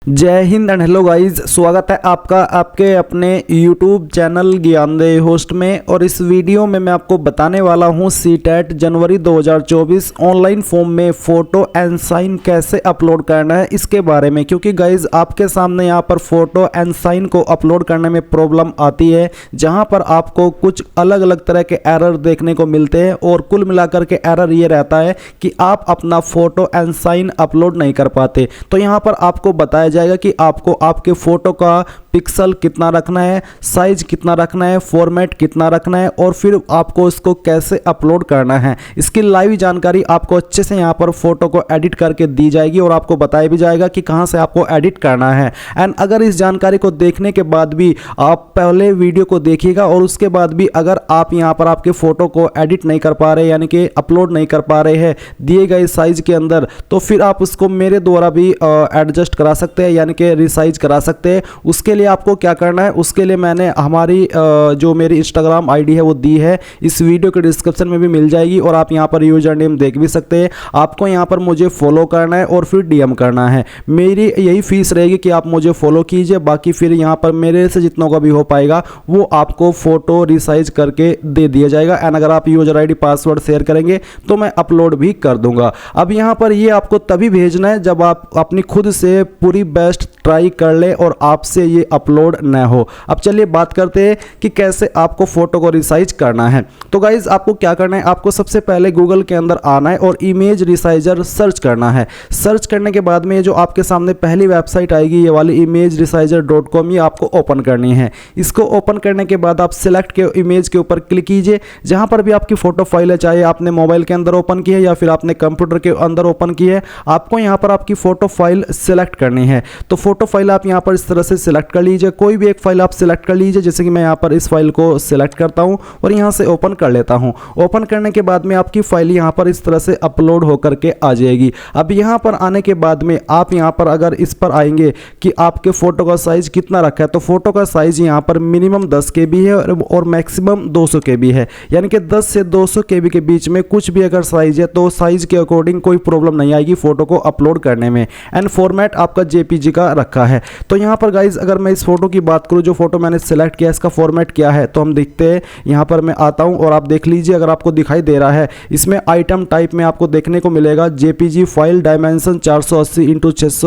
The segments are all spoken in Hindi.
जय हिंद एंड हेलो गाइस, स्वागत है आपका आपके अपने YouTube चैनल ज्ञानदेव होस्ट में। और इस वीडियो में मैं आपको बताने वाला हूं सीटेट जनवरी 2024 ऑनलाइन फॉर्म में फ़ोटो एंड साइन कैसे अपलोड करना है इसके बारे में। क्योंकि गाइस आपके सामने यहां पर फ़ोटो एंड साइन को अपलोड करने में प्रॉब्लम आती है, जहां पर आपको कुछ अलग अलग तरह के एरर देखने को मिलते हैं। और कुल मिलाकर के एरर ये रहता है कि आप अपना फ़ोटो एंड साइन अपलोड नहीं कर पाते। तो यहाँ पर आपको बताया जाएगा कि आपको आपके फोटो का पिक्सल कितना रखना है, साइज कितना रखना है, फॉर्मेट कितना रखना है और फिर आपको इसको कैसे अपलोड करना है। इसकी लाइव जानकारी आपको अच्छे से यहाँ पर फोटो को एडिट करके दी जाएगी और आपको बताया भी जाएगा कि कहाँ से आपको एडिट करना है। एंड अगर इस जानकारी को देखने के बाद भी आप पहले वीडियो को देखिएगा और उसके बाद भी अगर आप यहाँ पर आपके फोटो को एडिट नहीं कर पा रहे, यानी कि अपलोड नहीं कर पा रहे हैं दिए गए साइज के अंदर, तो फिर आप उसको मेरे द्वारा भी एडजस्ट करा सकते हैं, यानी कि रिसाइज करा सकते हैं। उसके लिए आपको क्या करना है, उसके लिए मैंने हमारी जो मेरी इंस्टाग्राम आईडी है वो दी है, इस वीडियो के डिस्क्रिप्शन में भी मिल जाएगी और आप यहां पर यूजर नेम देख भी सकते हैं। आपको यहां पर मुझे फॉलो करना है और फिर डीएम करना है। मेरी यही फीस रहेगी कि आप मुझे फॉलो कीजिए, बाकी फिर यहां पर मेरे से जितना का भी हो पाएगा वो आपको फोटो रिसाइज करके दे दिया जाएगा। एंड अगर आप यूजर आईडी पासवर्ड शेयर करेंगे तो मैं अपलोड भी कर दूंगा। अब यहां पर ये आपको तभी भेजना है जब आप अपनी खुद से पूरी बेस्ट ट्राई कर ले और आपसे ये अपलोड न हो। अब चलिए बात करते हैं कि कैसे आपको फोटो को रिसाइज करना है। तो गाइज आपको क्या करना है, आपको सबसे पहले गूगल के अंदर आना है और इमेज रिसाइजर सर्च करना है। सर्च करने के बाद में जो आपके सामने पहली वेबसाइट आएगी ये वाली imageresizer.com, ये आपको ओपन करनी है। इसको ओपन करने के बाद आप सिलेक्ट के इमेज के ऊपर क्लिक कीजिए। जहां पर भी आपकी फोटो फाइल है, चाहे आपने मोबाइल के अंदर ओपन की है या फिर आपने कंप्यूटर के अंदर ओपन की है, आपको यहां पर आपकी फोटो फाइल सिलेक्ट करनी है। तो फोटो फाइल आप यहां पर इस तरह से सिलेक्ट कर लीजिए, कोई भी एक फाइल आप सिलेक्ट कर लीजिए। जैसे कि मैं यहाँ पर इस फाइल को सिलेक्ट करता हूँ और यहाँ से ओपन कर लेता हूँ। ओपन करने के बाद में आपकी फाइल यहाँ पर इस तरह से अपलोड होकर के आ जाएगी। अब यहाँ पर आने के बाद में आप यहाँ पर अगर इस पर आएंगे कि आपके फोटो का साइज कितना रखा है, तो फोटो का साइज यहाँ पर मिनिमम 10 KB है और मैक्सिमम 200 KB है, यानी कि 10 से 200 KB के बीच में कुछ भी अगर साइज है तो साइज के अकॉर्डिंग कोई प्रॉब्लम नहीं आएगी फोटो को अपलोड करने में। एंड फॉर्मेट आपका JPG का रखा है। तो यहाँ पर गाइज अगर मैं इस फोटो की बात करूँ, जो फोटो मैंने सेलेक्ट किया इसका फॉर्मेट क्या है, तो हम देखते हैं। यहाँ पर मैं आता हूँ और आप देख लीजिए, अगर आपको दिखाई दे रहा है इसमें आइटम टाइप में आपको देखने को मिलेगा JPG file, dimension 480 x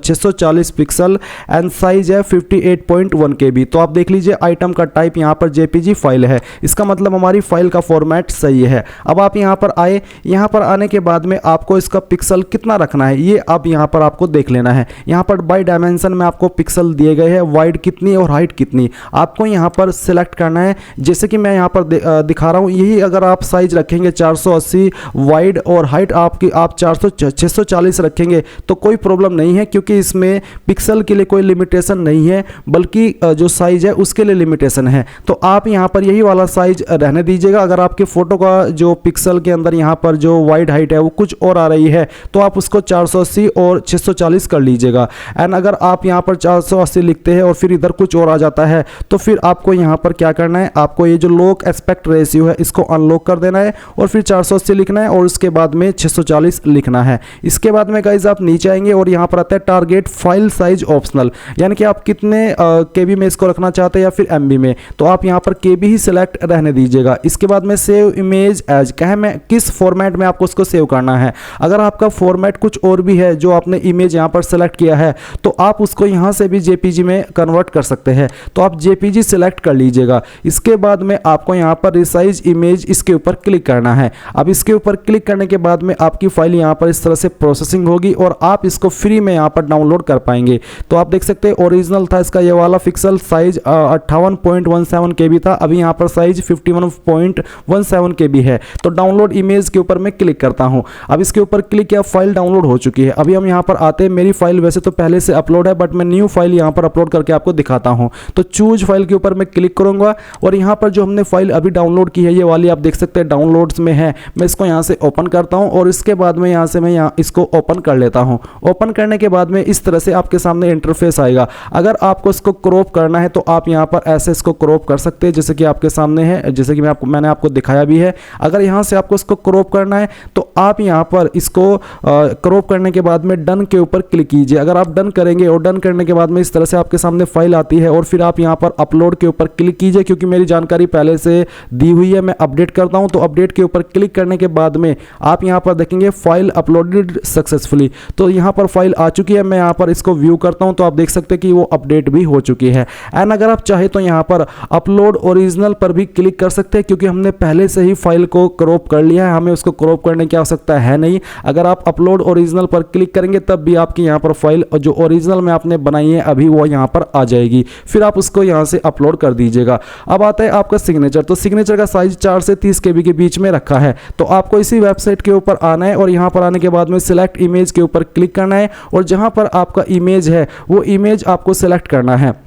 640 pixel and size है 58.1 KB। तो आप देख लीजिए आइटम का टाइप यहाँ पर JPG फाइल है, इसका मतलब हमारी फाइल का फॉर्मेट सही है। अब आप यहाँ पर आए, यहाँ पर आने के बाद में आपको इसका पिक्सल कितना रखना है ये अब यहाँ पर आपको देख लेना है। यहाँ पर बाय डायमेंशन में आपको पिक्सल दिए गए हैं, वाइड कितनी और हाइट कितनी आपको यहाँ पर सिलेक्ट करना है। जैसे कि मैं यहाँ पर दिखा रहा हूँ, यही अगर आप साइज रखेंगे 480 वाइड और हाइट आपकी आप 640 रखेंगे तो कोई प्रॉब्लम नहीं है, क्योंकि इसमें पिक्सल के लिए कोई लिमिटेशन नहीं है, बल्कि जो साइज है उसके लिए लिमिटेशन है। तो आप यहाँ पर यही वाला साइज रहने दीजिएगा। अगर आपके फोटो का जो पिक्सल के अंदर यहाँ पर जो वाइड हाइट है वो कुछ और आ रही है तो आप उसको 480 और 640 कर लीजिएगा। एंड अगर आप यहाँ पर 480 लिखते हैं और फिर इधर कुछ और आ जाता है तो फिर आपको यहाँ पर क्या करना है, आपको ये जो लॉक एस्पेक्ट रेशियो है इसको अनलॉक कर देना है और फिर 480 लिखना है और उसके बाद में 640 लिखना है। इसके बाद में गाइज आप नीचे आएंगे और यहाँ पर आता है टारगेट फाइल साइज ऑप्शनल, यानी कि आप कितने KB में इसको रखना चाहते हैं या फिर MB में, तो आप यहाँ पर KB ही सिलेक्ट रहने दीजिएगा। इसके बाद में सेव इमेज एज कहे में किस फॉर्मेट में आपको उसको सेव करना है। अगर आपका फॉर्मेट कुछ और भी है जो आपने इमेज यहाँ पर सेलेक्ट किया है तो आप उसको यहाँ से भी JPG में कन्वर्ट कर सकते हैं, तो आप JPG सिलेक्ट कर लीजिएगा। इसके बाद में आपको यहाँ पर रिसाइज इमेज इसके ऊपर क्लिक करना है। अब इसके ऊपर क्लिक करने के बाद में आपकी फाइल यहाँ पर इस तरह से प्रोसेसिंग होगी और आप इसको फ्री में यहाँ पर डाउनलोड कर पाएंगे। तो आप देख सकते हैं ओरिजिनल था इसका ये वाला पिक्सल साइज 58.17 KB था, अभी यहाँ पर साइज 51.17 KB है। तो डाउनलोड इमेज के ऊपर मैं क्लिक करता हूँ। अब इसके ऊपर क्लिक किया, फाइल डाउनलोड हो चुकी है। अभी हम यहाँ पर आते हैं, मेरी फाइल वैसे तो पहले से अपलोड है बट मैं न्यू फाइल यहाँ पर अपलोड करके आपको दिखाता हूँ। तो चूज फाइल के ऊपर मैं क्लिक करूँगा और यहाँ पर जो हमने फाइल अभी डाउनलोड की है ये वाली आप देख सकते हैं डाउनलोड्स में है। मैं इसको यहाँ से ओपन करता हूँ और इसके बाद में यहाँ से मैं यहाँ इसको ओपन कर लेता हूँ। ओपन करने के बाद में इस तरह से आपके सामने इंटरफेस आएगा। अगर आपको इसको क्रॉप करना है तो आप यहाँ पर ऐसे इसको क्रॉप कर सकते हैं जैसे कि आपके सामने है, जैसे कि मैंने आपको दिखाया भी है। अगर यहाँ से आपको इसको क्रॉप करना है तो आप यहाँ पर इसको क्रॉप करने के बाद में डन के ऊपर क्लिक कीजिए। अगर आप डन करेंगे और डन करने के बाद में इस तरह से आपके सामने फाइल आती है और फिर आप यहाँ पर अपलोड के ऊपर क्लिक कीजिए। क्योंकि मेरी जानकारी पहले से दी हुई है, मैं अपडेट करता हूँ तो अपडेट के ऊपर क्लिक करने के बाद में आप यहाँ पर देखेंगे फाइल अपलोडेड सक्सेसफुली। तो यहाँ पर फाइल आ चुकी है। मैं यहाँ पर इसको व्यू करता हूँ तो आप देख सकते हैं कि वो अपडेट भी हो चुकी है। एंड अगर आप चाहे तो यहाँ पर अपलोड ओरिजिनल पर भी क्लिक कर सकते हैं क्योंकि हमने पहले से ही फाइल को क्रॉप कर लिया है, हमें उसको क्रॉप करने की आवश्यकता है नहीं। अगर आप अपलोड ओरिजिनल पर क्लिक करेंगे तब भी आपकी यहाँ पर फाइल जो ओरिजिनल में आपने बनाई है अभी वो यहाँ पर आ जाएगी। फिर आप उसको यहाँ से अपलोड कर दीजिएगा। अब आता है आपका सिग्नेचर। तो सिग्नेचर का साइज 4 से 30 KB के बीच में रखा है। तो आपको इसी वेबसाइट के ऊपर आना है और यहाँ पर आने के बाद में सिलेक्ट इमेज के ऊपर क्लिक करना है और जहाँ पर आपका इमेज है वो इमेज आपको सिलेक्ट करना है।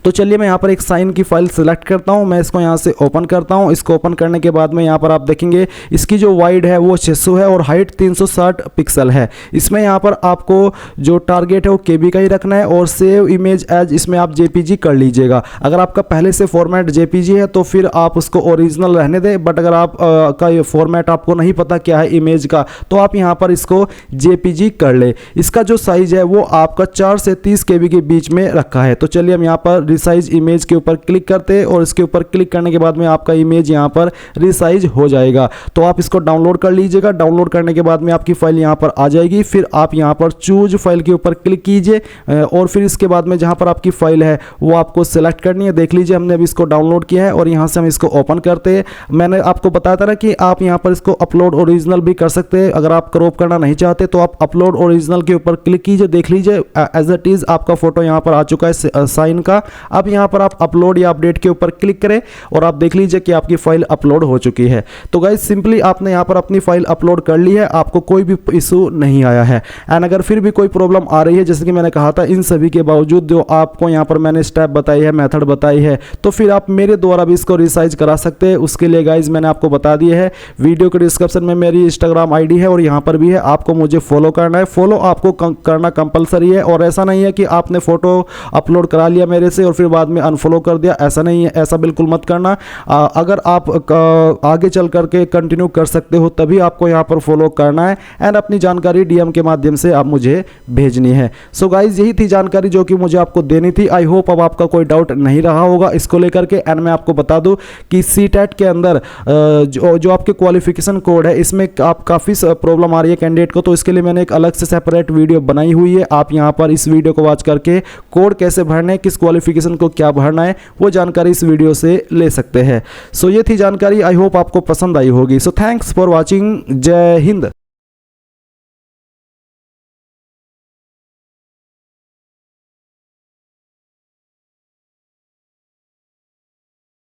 तो चलिए मैं यहाँ पर एक साइन की फाइल सिलेक्ट करता हूँ। मैं इसको यहाँ से ओपन करता हूँ। इसको ओपन करने के बाद में यहाँ पर आप देखेंगे इसकी जो वाइड है वो 600 है और हाइट 360 पिक्सल है। इसमें यहाँ पर आपको जो टारगेट है वो KB का ही रखना है और सेव इमेज एज इसमें आप JPG कर लीजिएगा। अगर आपका पहले से फॉर्मेट JPG है तो फिर आप उसको ओरिजिनल रहने दें, बट अगर आप का ये फॉर्मेट आपको नहीं पता क्या है इमेज का तो आप यहाँ पर इसको JPG कर ले। इसका जो साइज है वो आपका 4 से 30 KB के बीच में रखा है। तो चलिए हम यहाँ पर रिसाइज इमेज के ऊपर क्लिक करते हैं और इसके ऊपर क्लिक करने के बाद में आपका इमेज यहाँ पर रिसाइज हो जाएगा। तो आप इसको डाउनलोड कर लीजिएगा। डाउनलोड करने के बाद में आपकी फाइल यहाँ पर आ जाएगी। फिर आप यहाँ पर चूज फाइल के ऊपर क्लिक कीजिए और फिर इसके बाद में जहाँ पर आपकी फाइल है वो आपको सेलेक्ट करनी है। देख लीजिए हमने अभी इसको डाउनलोड किया है और यहाँ से हम इसको ओपन करते हैं। मैंने आपको बताया था ना कि आप यहाँ पर इसको अपलोड ओरिजिनल भी कर सकते हैं। अगर आप क्रॉप करना नहीं चाहते तो आप अपलोड ओरिजिनल के ऊपर क्लिक कीजिए। देख लीजिए एज इट इज आपका फोटो यहाँ पर आ चुका है साइन का। अब यहाँ पर आप अपलोड या अपडेट के ऊपर क्लिक करें और आप देख लीजिए कि आपकी फाइल अपलोड हो चुकी है। तो गाइस सिंपली आपने यहाँ पर अपनी फाइल अपलोड कर ली है, आपको कोई भी इशू नहीं आया है। एंड अगर फिर भी कोई प्रॉब्लम आ रही है जैसे कि मैंने कहा था इन सभी के बावजूद जो आपको यहाँ पर मैंने स्टेप बताई है, मेथड बताई है, तो फिर आप मेरे द्वारा भी इसको रिसाइज करा सकते हैं। उसके लिए गाइज मैंने आपको बता दिया है, वीडियो के डिस्क्रिप्शन में मेरी इंस्टाग्राम ID है और यहाँ पर भी है। आपको मुझे फॉलो करना है। फॉलो आपको करना कंपलसरी है और ऐसा नहीं है कि आपने फोटो अपलोड करा लिया मेरे से और फिर बाद में अनफॉलो कर दिया, ऐसा नहीं है। ऐसा बिल्कुल मत करना। अगर आप आगे चल करके कंटिन्यू कर सकते हो तभी आपको यहाँ पर फॉलो करना है एंड अपनी जानकारी DM के माध्यम से आप मुझे भेजनी है। सो गाइज यही थी जानकारी जो कि मुझे आपको देनी थी। आई होप अब आपका कोई डाउट नहीं रहा होगा इसको लेकर के। एंड मैं आपको बता दूं कि CTET के अंदर जो आपके क्वालिफिकेशन कोड है इसमें आप काफ़ी प्रॉब्लम आ रही है कैंडिडेट को, तो इसके लिए मैंने एक अलग से सेपरेट वीडियो बनाई हुई है। आप यहाँ पर इस वीडियो को वॉच करके कोड कैसे भरना है, किस क्वालिफिकेशन को क्या भरना है, वो जानकारी इस वीडियो से ले सकते हैं। सो ये थी जानकारी। आई होप आपको पसंद आई होगी। So thanks for watching. जय हिंद।